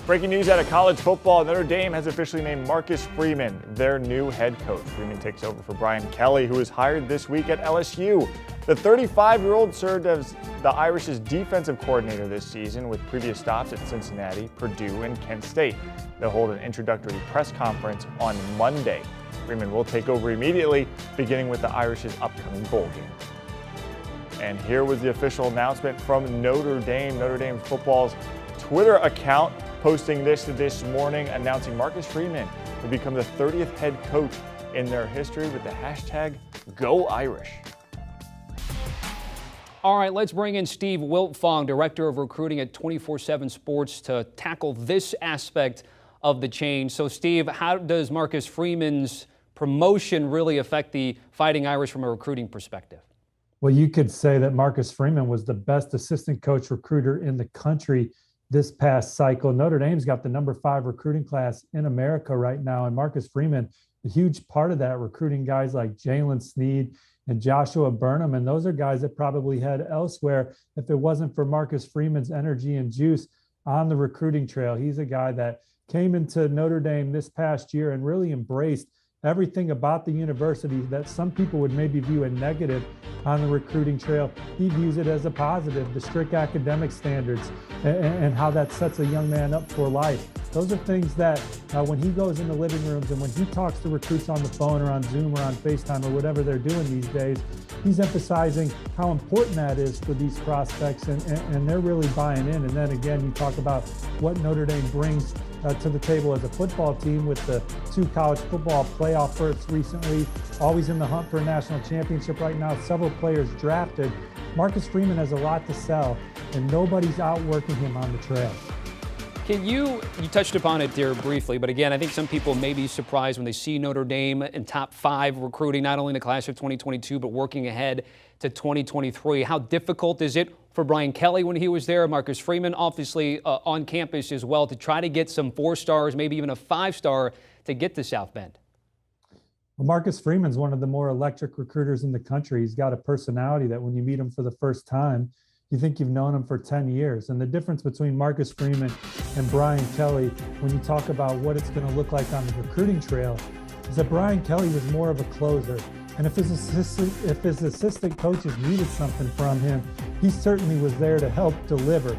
Breaking news out of college football, Notre Dame has officially named Marcus Freeman their new head coach. Freeman takes over for Brian Kelly, who was hired this week at LSU. The 35-year-old served as the Irish's defensive coordinator this season with previous stops at Cincinnati, Purdue, and Kent State. They'll hold an introductory press conference on Monday. Freeman will take over immediately, beginning with the Irish's upcoming bowl game. And here was the official announcement from Notre Dame. Notre Dame football's Twitter account posting this morning, announcing Marcus Freeman will become the 30th head coach in their history with the hashtag #GoIrish. All right, let's bring in Steve Wiltfong, Director of Recruiting at 24/7 Sports, to tackle this aspect of the change. So, Steve, how does Marcus Freeman's promotion really affect the Fighting Irish from a recruiting perspective? Well, you could say that Marcus Freeman was the best assistant coach recruiter in the country this past cycle. Notre Dame's got the #5 recruiting class in America right now, and Marcus Freeman, a huge part of that, recruiting guys like Jalen Sneed and Joshua Burnham, and those are guys that probably head elsewhere if it wasn't for Marcus Freeman's energy and juice on the recruiting trail. He's a guy that came into Notre Dame this past year and really embraced everything about the university that some people would maybe view a negative on the recruiting trail. He views it as a positive, the strict academic standards and how that sets a young man up for life. Those are things that when he goes into living rooms and when he talks to recruits on the phone or on Zoom or on FaceTime or whatever they're doing these days, he's emphasizing how important that is for these prospects, and they're really buying in. And then again, you talk about what Notre Dame brings to the table as a football team with the 2 college football playoff berths recently, always in the hunt for a national championship right now, several players drafted. Marcus Freeman has a lot to sell, and nobody's outworking him on the trail. Can you touched upon it there briefly, but again, I think some people may be surprised when they see Notre Dame in top 5 recruiting, not only in the class of 2022, but working ahead to 2023. How difficult is it for Brian Kelly when he was there? Marcus Freeman, obviously on campus as well, to try to get some 4 stars, maybe even a 5-star to get to South Bend? Well, Marcus Freeman's one of the more electric recruiters in the country. He's got a personality that when you meet him for the first time, you think you've known him for 10 years. And the difference between Marcus Freeman and Brian Kelly, when you talk about what it's going to look like on the recruiting trail, is that Brian Kelly was more of a closer. And if his assistant coaches needed something from him, he certainly was there to help deliver.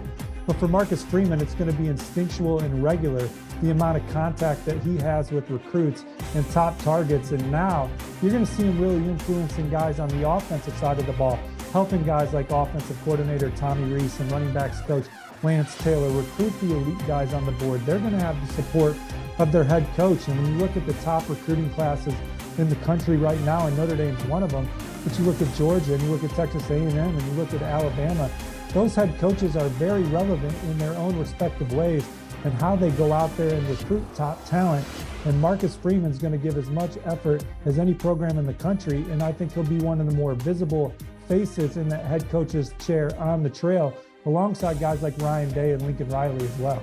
But for Marcus Freeman, it's going to be instinctual and regular, the amount of contact that he has with recruits and top targets. And now you're going to see him really influencing guys on the offensive side of the ball, helping guys like offensive coordinator Tommy Rees and running backs coach Lance Taylor recruit the elite guys on the board. They're going to have the support of their head coach. And when you look at the top recruiting classes in the country right now, and Notre Dame's one of them, but you look at Georgia and you look at Texas A&M and you look at Alabama, those head coaches are very relevant in their own respective ways and how they go out there and recruit top talent. And Marcus Freeman's going to give as much effort as any program in the country, and I think he'll be one of the more visible faces in that head coach's chair on the trail, alongside guys like Ryan Day and Lincoln Riley as well.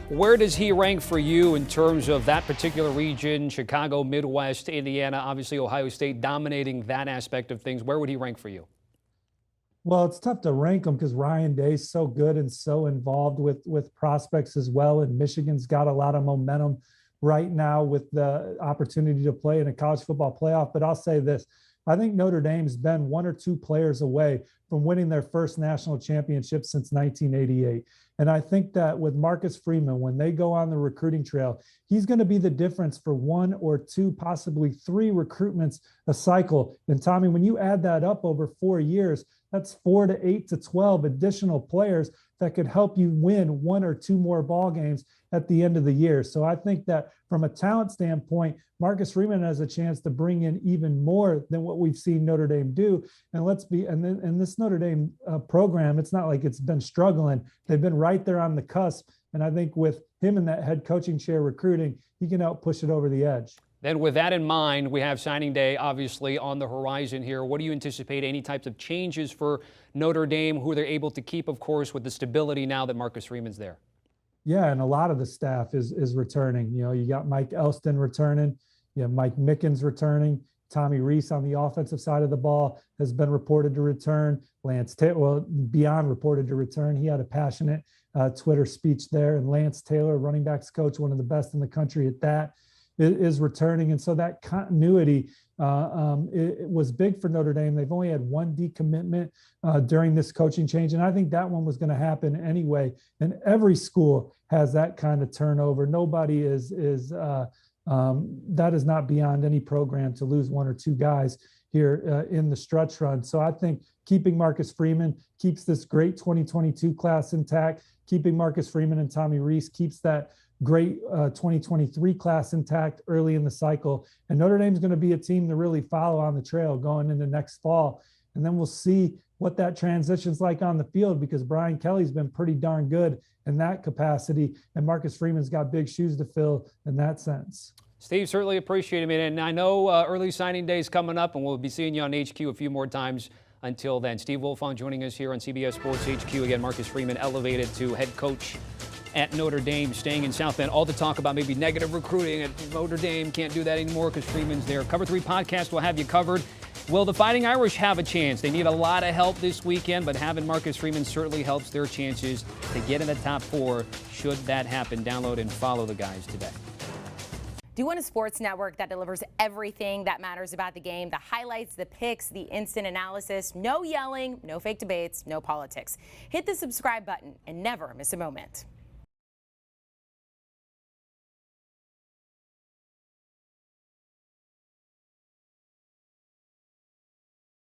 Where does he rank for you in terms of that particular region, Chicago, Midwest, Indiana, obviously Ohio State dominating that aspect of things? Where would he rank for you? Well, it's tough to rank him because Ryan Day's so good and so involved with prospects as well. And Michigan's got a lot of momentum right now with the opportunity to play in a college football playoff. But I'll say this, I think Notre Dame's been 1 or 2 players away from winning their first national championship since 1988. And I think that with Marcus Freeman, when they go on the recruiting trail, he's going to be the difference for 1 or 2, possibly 3 recruitments a cycle. And Tommy, when you add that up over 4 years, that's 4 to 8 to 12 additional players that could help you win 1 or 2 more ball games at the end of the year. So I think that from a talent standpoint, Marcus Freeman has a chance to bring in even more than what we've seen Notre Dame do. And this Notre Dame program, it's not like it's been struggling. They've been right there on the cusp. And I think with him in that head coaching chair recruiting, he can help push it over the edge. Then with that in mind, we have signing day obviously on the horizon here. What do you anticipate, any types of changes for Notre Dame, who they're able to keep, of course, with the stability now that Marcus Freeman's there? Yeah, and a lot of the staff is returning. You know, you got Mike Elston returning. You have Mike Mickens returning. Tommy Rees on the offensive side of the ball has been reported to return. Lance Taylor, beyond reported to return. He had a passionate Twitter speech there. And Lance Taylor, running backs coach, one of the best in the country at that, is returning. And so that continuity it was big for Notre Dame. They've only had one decommitment during this coaching change. And I think that one was going to happen anyway. And every school has that kind of turnover. Nobody that is not beyond any program to lose one or two guys here in the stretch run. So I think keeping Marcus Freeman keeps this great 2022 class intact. Keeping Marcus Freeman and Tommy Rees keeps that great 2023 class intact early in the cycle. And Notre Dame's going to be a team to really follow on the trail going into next fall. And then we'll see what that transition's like on the field, because Brian Kelly's been pretty darn good in that capacity. And Marcus Freeman's got big shoes to fill in that sense. Steve, certainly appreciate it, man. And I know early signing day is coming up, and we'll be seeing you on HQ a few more times until then. Steve Wiltfong joining us here on CBS Sports HQ. Again, Marcus Freeman elevated to head coach at Notre Dame, staying in South Bend. All the talk about maybe negative recruiting at Notre Dame. Can't do that anymore because Freeman's there. Cover 3 podcast will have you covered. Will the Fighting Irish have a chance? They need a lot of help this weekend, but having Marcus Freeman certainly helps their chances to get in the top 4 should that happen. Download and follow the guys today. Do you want a sports network that delivers everything that matters about the game? The highlights, the picks, the instant analysis, no yelling, no fake debates, no politics. Hit the subscribe button and never miss a moment.